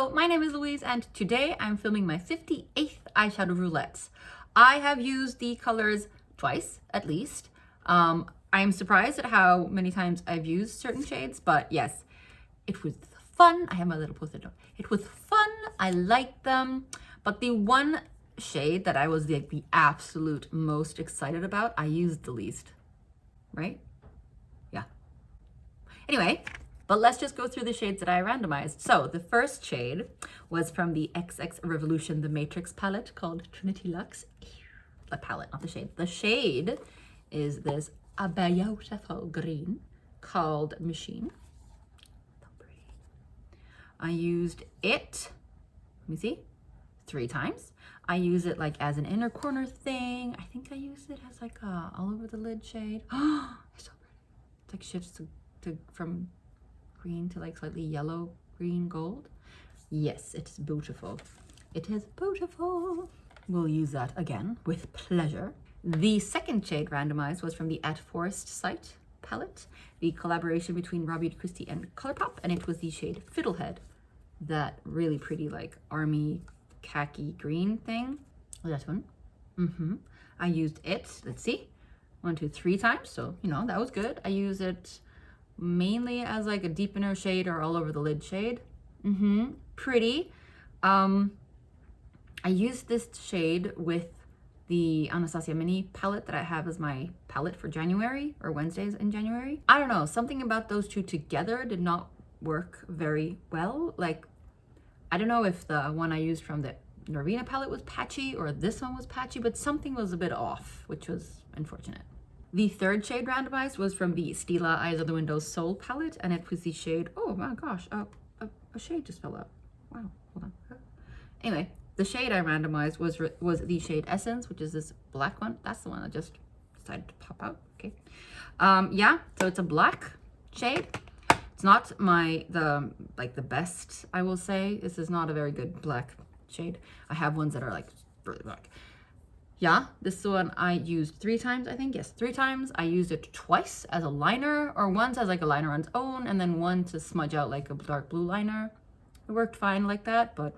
Hello, my name is Louise and today I'm filming my 58th eyeshadow roulette. I have used the colors twice at least. I'm surprised at how many times I've used certain shades, but yes, it was fun. I have my little post-it note. It was fun, I liked them, but the one shade that I was like the absolute most excited about, I used the least, right? Yeah. Anyway, but let's just go through the shades that I randomized. So the first shade was from the XX Revolution The Matrix palette called Trinity Luxe. The palette, not the shade. The shade is this a beautiful green called Machine. So pretty. I used it, let me see, 3 times. I use it like as an inner corner thing. I think I used it as like a all over the lid shade. Oh, it's so pretty. It's like shifts from green to like slightly yellow, green, gold. Yes, it's beautiful. It is beautiful. We'll use that again with pleasure. The second shade randomized was from the At Forest site palette, the collaboration between Robbie Christie and Colourpop, and it was the shade Fiddlehead, that really pretty like army khaki green thing. Oh, that one. I used it, let's see, 1, 2, 3 times, so you know that was good. I use it mainly as like a deepener shade or all over the lid shade. Pretty. I used this shade with the Anastasia Mini palette that I have as my palette for January or Wednesdays in January. I don't know, something about those two together did not work very well. Like, I don't know if the one I used from the Norvina palette was patchy or this one was patchy, but something was a bit off, which was unfortunate. The third shade randomized was from the Stila Eyes of the Windows Soul palette, and it was the shade, oh my gosh, a shade just fell out. Wow, hold on. Anyway, the shade I randomized was the shade Essence, which is this black one. That's the one that just decided to pop out, okay. Yeah, so it's a black shade. It's not the best, I will say. This is not a very good black shade. I have ones that are like really black. Yeah, this one I used 3 times, I think. Yes, 3 times. I used it twice as a liner, or once as like a liner on its own, and then one to smudge out like a dark blue liner. It worked fine like that, but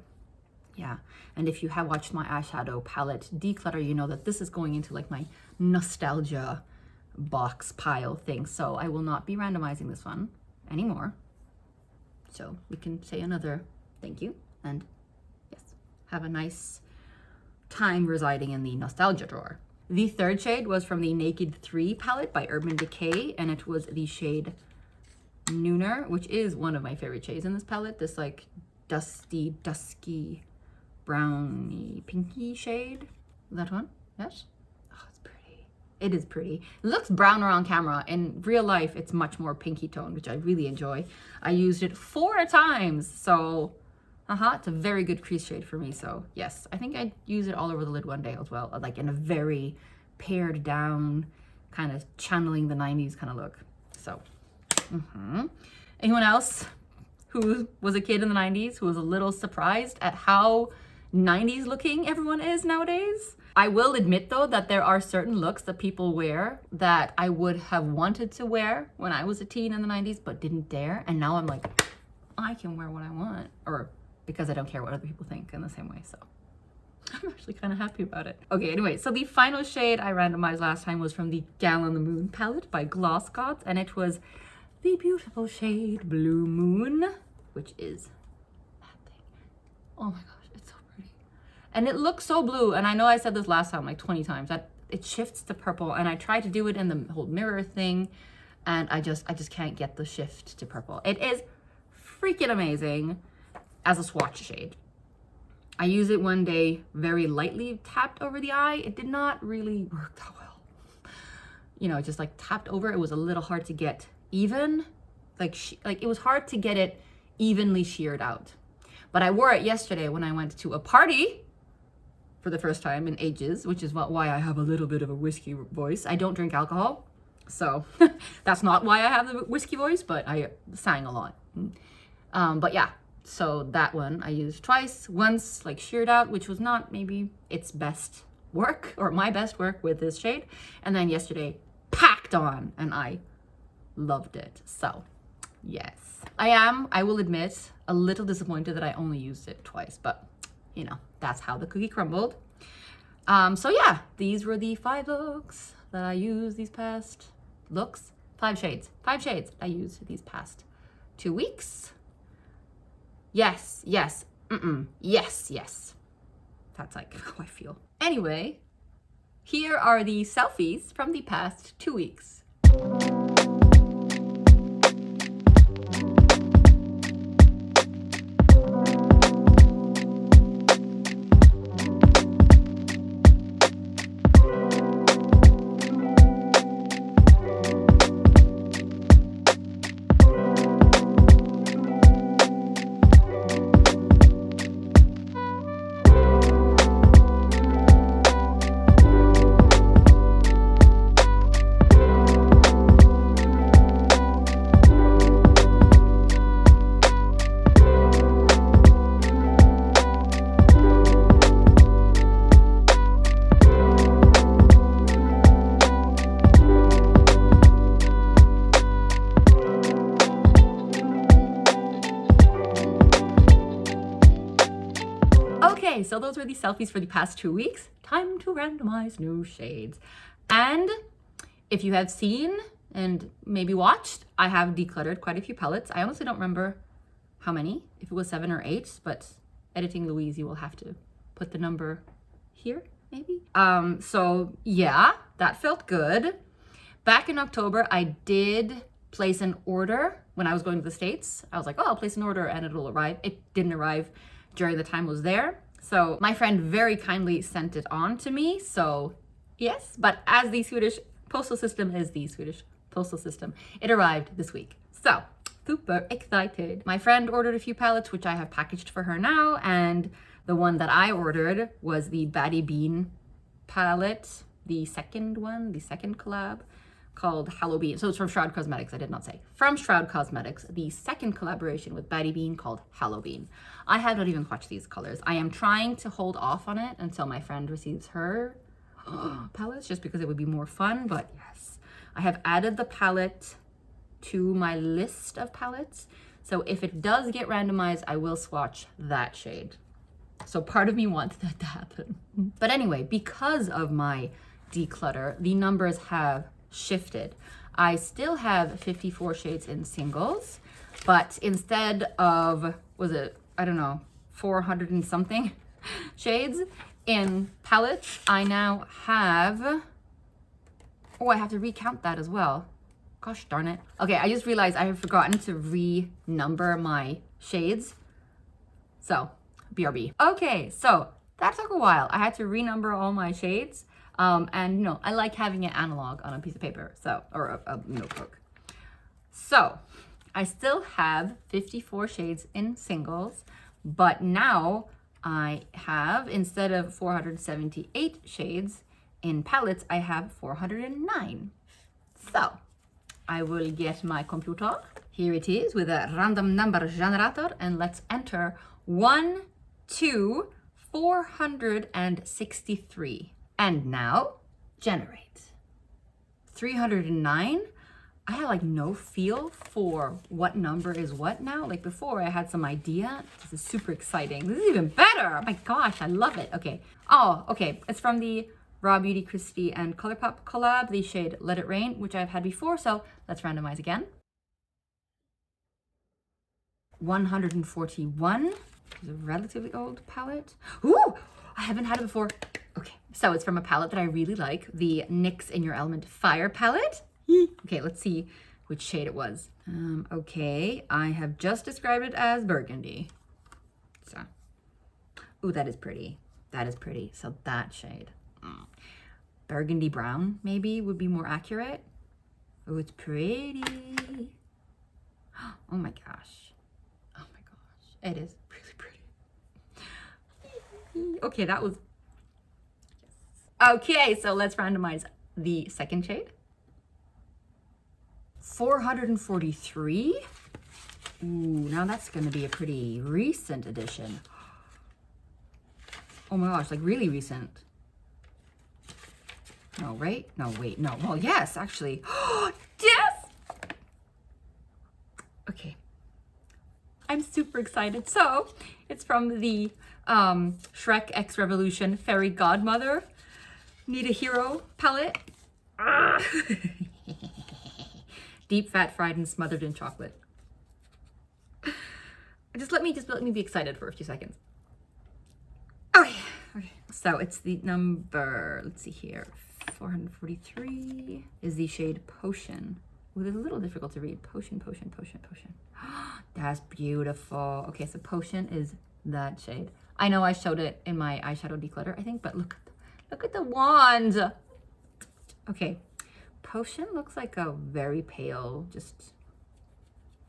yeah. And if you have watched my eyeshadow palette declutter, you know that this is going into like my nostalgia box pile thing. So I will not be randomizing this one anymore. So we can say another thank you, and yes, have a nice time residing in the nostalgia drawer. The third shade was from the Naked 3 palette by Urban Decay, and it was the shade Nooner, which is one of my favorite shades in this palette. This like dusky browny pinky shade. That one? Yes? Oh, it's pretty. It is pretty. It looks browner on camera. In real life, it's much more pinky tone, which I really enjoy. I used it 4 times, so it's a very good crease shade for me. So yes, I think I'd use it all over the lid one day as well, like in a very pared down, kind of channeling the 90s kind of look. So, Anyone else who was a kid in the 90s who was a little surprised at how 90s looking everyone is nowadays? I will admit though that there are certain looks that people wear that I would have wanted to wear when I was a teen in the 90s, but didn't dare. And now I'm like, I can wear what I want, or because I don't care what other people think in the same way. So I'm actually kind of happy about it. Okay, anyway, so the final shade I randomized last time was from the Gal on the Moon palette by Gloss Gods, and it was the beautiful shade Blue Moon, which is that thing. Oh my gosh, it's so pretty. And it looks so blue, and I know I said this last time like 20 times, that it shifts to purple, and I tried to do it in the whole mirror thing, and I just can't get the shift to purple. It is freaking amazing as a swatch shade. I used it one day, very lightly tapped over the eye. It did not really work that well. You know, just like tapped over, it was a little hard to get even. Like it was hard to get it evenly sheared out. But I wore it yesterday when I went to a party for the first time in ages, which is why I have a little bit of a whiskey voice. I don't drink alcohol, so that's not why I have the whiskey voice, but I sang a lot. But yeah. So that one I used twice, once like sheared out, which was not maybe its best work or my best work with this shade. And then yesterday packed on, and I loved it. So yes, I will admit, a little disappointed that I only used it twice, but you know, that's how the cookie crumbled. So yeah, these were the 5 looks that I used these past 5 shades I used these past 2 weeks. Yes, yes, yes, yes. That's like how I feel. Anyway, here are the selfies from the past 2 weeks. Okay, so those were the selfies for the past 2 weeks. Time to randomize new shades. And if you have seen and maybe watched, I have decluttered quite a few palettes. I honestly don't remember how many, if it was 7 or 8, but editing Louise, you will have to put the number here, maybe. So yeah, that felt good. Back in October, I did place an order when I was going to the States. I was like, oh, I'll place an order and it'll arrive. It didn't arrive during the time I was there. So my friend very kindly sent it on to me. So yes, but as the Swedish postal system is the Swedish postal system, it arrived this week. So super excited. My friend ordered a few palettes, which I have packaged for her now. And the one that I ordered was the Baddie Bean palette, the second one, the second collab, called Halloween. So it's from Shroud Cosmetics, I did not say. From Shroud Cosmetics, the second collaboration with Baddie Bean called Halloween. I have not even watched these colors. I am trying to hold off on it until my friend receives her palettes, just because it would be more fun, but yes. I have added the palette to my list of palettes. So if it does get randomized, I will swatch that shade. So part of me wants that to happen. But anyway, because of my declutter, the numbers have shifted. I still have 54 shades in singles, but instead of, was it, I don't know, 400 and something shades in palettes, I now have, oh, I have to recount that as well. Gosh darn it. Okay, I just realized I have forgotten to renumber my shades. So, BRB. Okay, so that took a while. I had to renumber all my shades. And you know, I like having it analog on a piece of paper, so, or a notebook. So I still have 54 shades in singles, but now I have, instead of 478 shades in palettes, I have 409. So I will get my computer. Here it is with a random number generator, and let's enter 1, 2, 463. And now, generate. 309, I have like no feel for what number is what now. Like before I had some idea. This is super exciting. This is even better. Oh my gosh, I love it. Okay. Oh, okay. It's from the Raw Beauty Christie and ColourPop collab, the shade Let It Rain, which I've had before. So let's randomize again. 141 is a relatively old palette. Ooh, I haven't had it before. Okay, so it's from a palette that I really like, the NYX In Your Element Fire palette. Okay, let's see which shade it was. Okay, I have just described it as burgundy. So, ooh, that is pretty. That is pretty. So that shade. Burgundy brown, maybe, would be more accurate. Oh, it's pretty. Oh my gosh. Oh my gosh. It is really pretty. Okay, that was... Okay, so let's randomize the second shade. 443. Ooh, now that's going to be a pretty recent addition. Oh my gosh, like really recent. No, right? No, wait, no. Well, yes, actually. Yes! Okay. I'm super excited. So it's from the Shrek X Revolution Fairy Godmother Need a Hero palette. Deep fat fried and smothered in chocolate. Just let me be excited for a few seconds. Okay. So it's the number, let's see here, 443 is the shade Potion. Ooh, it's a little difficult to read. Potion. That's beautiful. Okay, so Potion is that shade. I know I showed it in my eyeshadow declutter, I think, but look at the wand. Okay, Potion looks like a very pale, just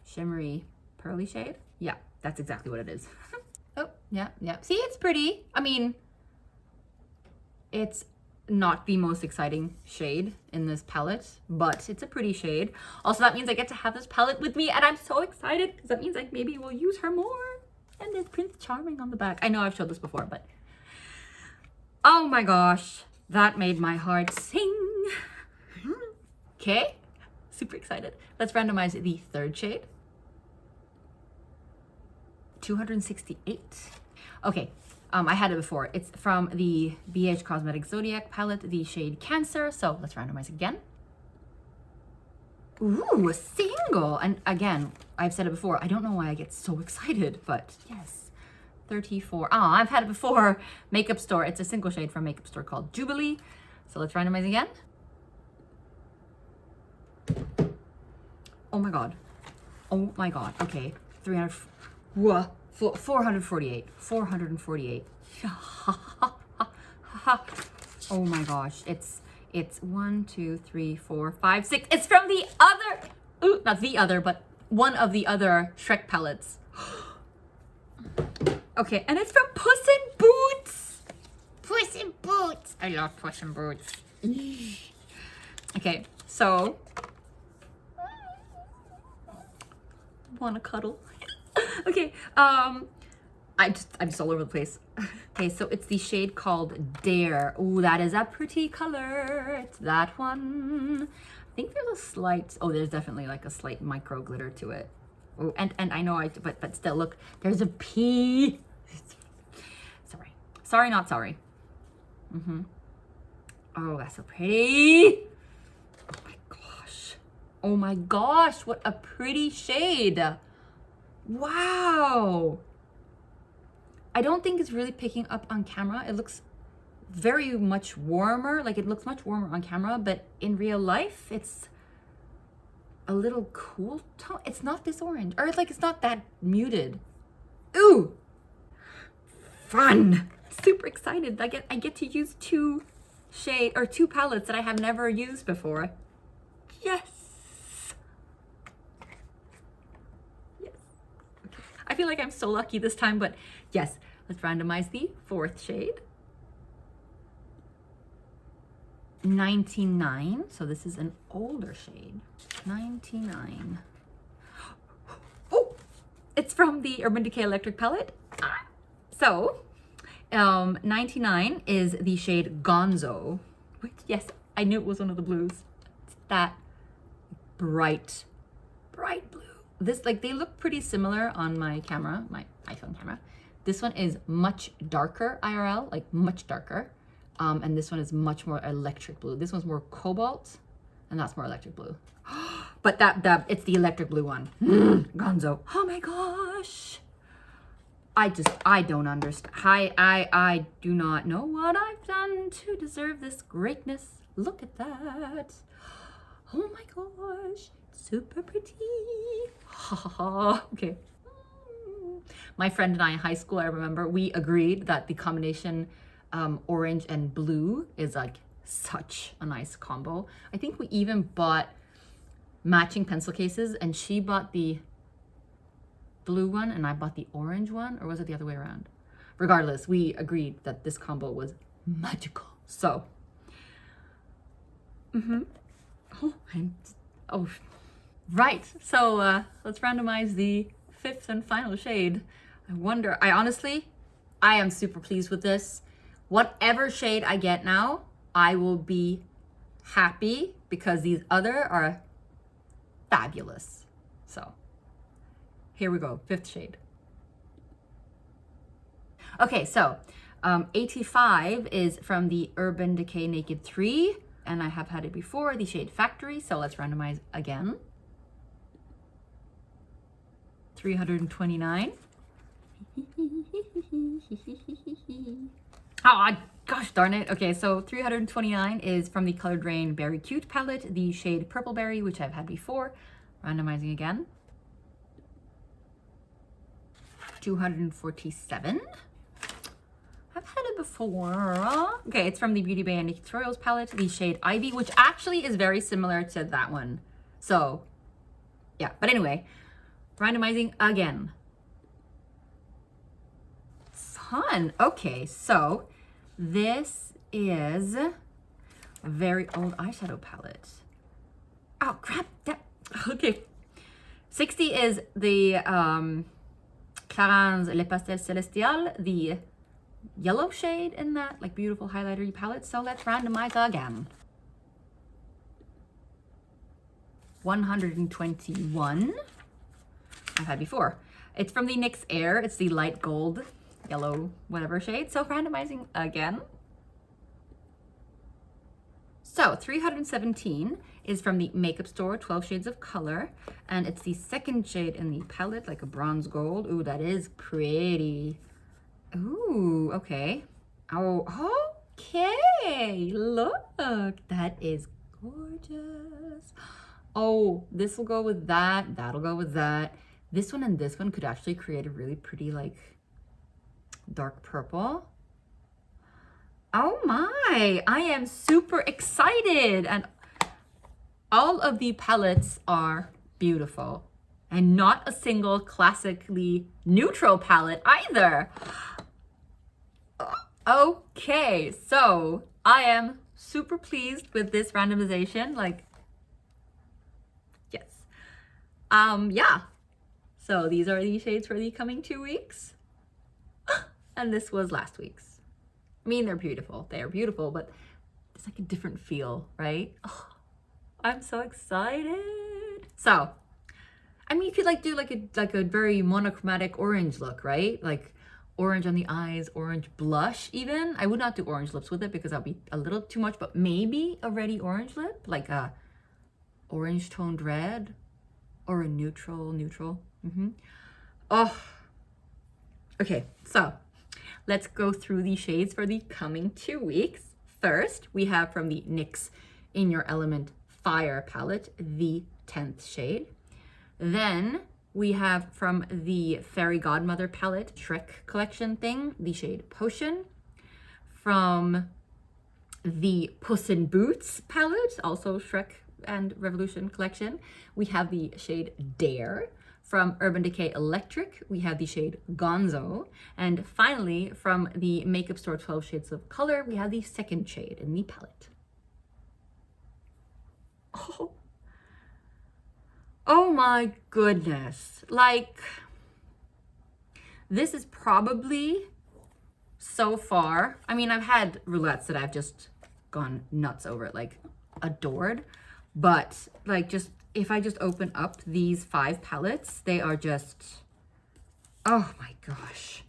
shimmery, pearly shade. Yeah, that's exactly what it is. Oh, yeah. See, it's pretty. I mean, it's not the most exciting shade in this palette, but it's a pretty shade. Also, that means I get to have this palette with me, and I'm so excited because that means like maybe we'll use her more. And there's Prince Charming on the back. I know I've showed this before, but oh my gosh, that made my heart sing. Okay, super excited. Let's randomize the third shade. 268. Okay, I had it before. It's from the BH Cosmetics Zodiac palette, the shade Cancer. So let's randomize again. Ooh, a single. And again, I've said it before. I don't know why I get so excited, but yes. 34. Oh, I've had it before. Makeup Store. It's a single shade from Makeup Store called Jubilee. So let's randomize again. Oh my god. Oh my god. Okay. 300. Whoa. 448. 448. Oh my gosh. It's 1, 2, 3, 4, 5, 6. It's from the other. Ooh, not the other, but one of the other Shrek palettes. Okay, and it's from Puss in Boots. Puss in Boots. I love Puss in Boots. Okay, so wanna cuddle? Okay, I'm just all over the place. Okay, so it's the shade called Dare. Ooh, that is a pretty color. It's that one. I think there's a slight, oh, there's definitely like a slight micro glitter to it. Oh, and I know but still, look, there's a P. Sorry, not sorry. Oh, that's so pretty. Oh my gosh, what a pretty shade. Wow. I don't think it's really picking up on camera. It looks very much warmer. Like it looks much warmer on camera, but in real life, it's a little cool tone. It's not this orange, or it's like, it's not that muted. Ooh, fun. Super excited. I get to use two palettes that I have never used before. Yes. I feel like I'm so lucky this time, but yes, let's randomize the fourth shade. 99, so this is an older shade. 99. Oh, it's from the Urban Decay Electric palette. So, 99 is the shade Gonzo, which, yes, I knew it was one of the blues. It's that bright blue. This, like, they look pretty similar on my camera, my iPhone camera. This one is much darker IRL, like much darker. And this one is much more electric blue. This one's more cobalt, and that's more electric blue. But it's the electric blue one. Gonzo. Oh my gosh. I don't understand. I do not know what I've done to deserve this greatness. Look at that. Oh my gosh. Super pretty. Okay. My friend and I in high school, I remember, we agreed that the combination orange and blue is like such a nice combo. I think we even bought matching pencil cases, and she bought the blue one and I bought the orange one, or was it the other way around? Regardless, we agreed that this combo was magical. So, right. So let's randomize the fifth and final shade. I honestly am super pleased with this. Whatever shade I get now, I will be happy because these other are fabulous. So here we go, 5th shade. Okay, so 85 is from the Urban Decay Naked 3, and I have had it before, the shade Factory, so let's randomize again. 329. Oh, gosh darn it. Okay, so 329 is from the Colored Rain Berry Cute palette, the shade Purple Berry, which I've had before. Randomizing again. 247. I've had it before. Okay, it's from the Beauty Bay and Tutorials palette, the shade Ivy, which actually is very similar to that one. So, yeah. But anyway, randomizing again. Fun. Okay, so this is a very old eyeshadow palette. Oh, crap. That, okay. 60 is the Clarins Le Pastel Celestial, the yellow shade in that like beautiful highlighter palette. So let's randomize again. 121. I've had before. It's from the NYX Air. It's the light gold, yellow, whatever shade. So randomizing again. So 317 is from the Makeup Store 12 Shades of Color, and it's the 2nd shade in the palette, like a bronze gold. Ooh, that is pretty. Ooh, okay. Oh, okay. Look, that is gorgeous. Oh, this will go with that. That'll go with that. This one and this one could actually create a really pretty, like, dark purple. Oh my, I am super excited. And all of the palettes are beautiful. And not a single classically neutral palette either. Okay, so I am super pleased with this randomization. Like, yes. Yeah. So these are the shades for the coming 2 weeks. And this was last week's. I mean, they're beautiful. They are beautiful, but it's like a different feel, right? Oh, I'm so excited. So, I mean, you could like do like a very monochromatic orange look, right? Like orange on the eyes, orange blush even. I would not do orange lips with it because that'll be a little too much, but maybe a ready orange lip, like a orange toned red or a neutral. Oh, okay, so let's go through the shades for the coming 2 weeks. First, we have from the NYX In Your Element Fire palette, the 10th shade. Then we have from the Fairy Godmother palette, Shrek collection thing, the shade Potion. From the Puss in Boots palette, also Shrek and Revolution collection, we have the shade Dare. From Urban Decay Electric, we have the shade Gonzo. And finally, from the Makeup Store 12 Shades of Color, we have the 2nd shade in the palette. Oh my goodness. Like, this is probably so far, I mean, I've had roulettes that I've just gone nuts over it, like adored. But like, just if I just open up these 5 palettes, they are just, oh my gosh.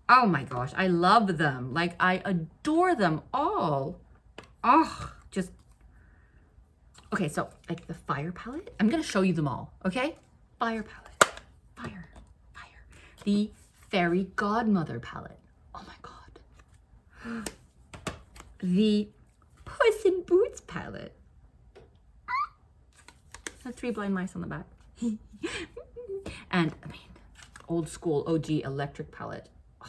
Oh my gosh, I love them. Like, I adore them all. Oh, just, okay, so like the Fire palette, I'm gonna show you them all, okay? Fire palette, fire. The Fairy Godmother palette, oh my God. The Puss in Boots palette. The 3 blind mice on the back. And I mean, old school OG electric palette. Oh.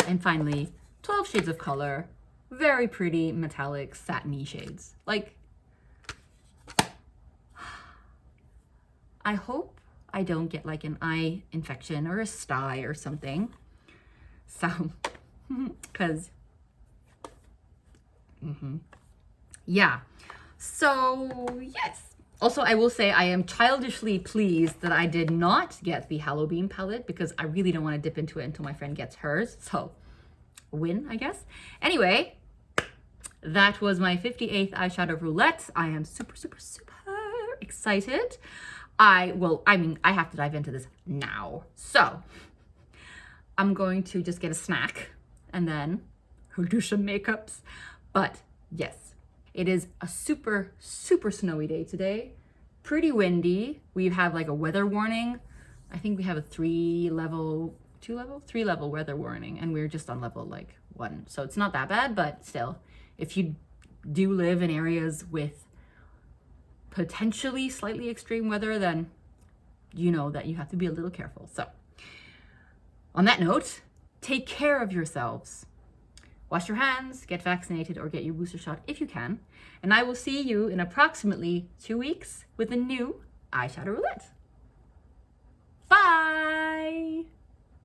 And finally, 12 Shades of Color. Very pretty metallic satiny shades. Like, I hope I don't get like an eye infection or a sty or something. So, because, yeah. So, yes. Also, I will say I am childishly pleased that I did not get the Halloween palette because I really don't want to dip into it until my friend gets hers. So, win, I guess. Anyway, that was my 58th eyeshadow roulette. I am super excited. I have to dive into this now. So I'm going to just get a snack and then we'll do some makeups. But yes, it is a super, super snowy day today. Pretty windy. We have like a weather warning. I think we have a 3-level weather warning, and we're just on level like 1. So it's not that bad, but still, if you do live in areas with potentially slightly extreme weather, then you know that you have to be a little careful. So on that note, take care of yourselves. Wash your hands, get vaccinated, or get your booster shot if you can. And I will see you in approximately 2 weeks with a new eyeshadow roulette. Bye!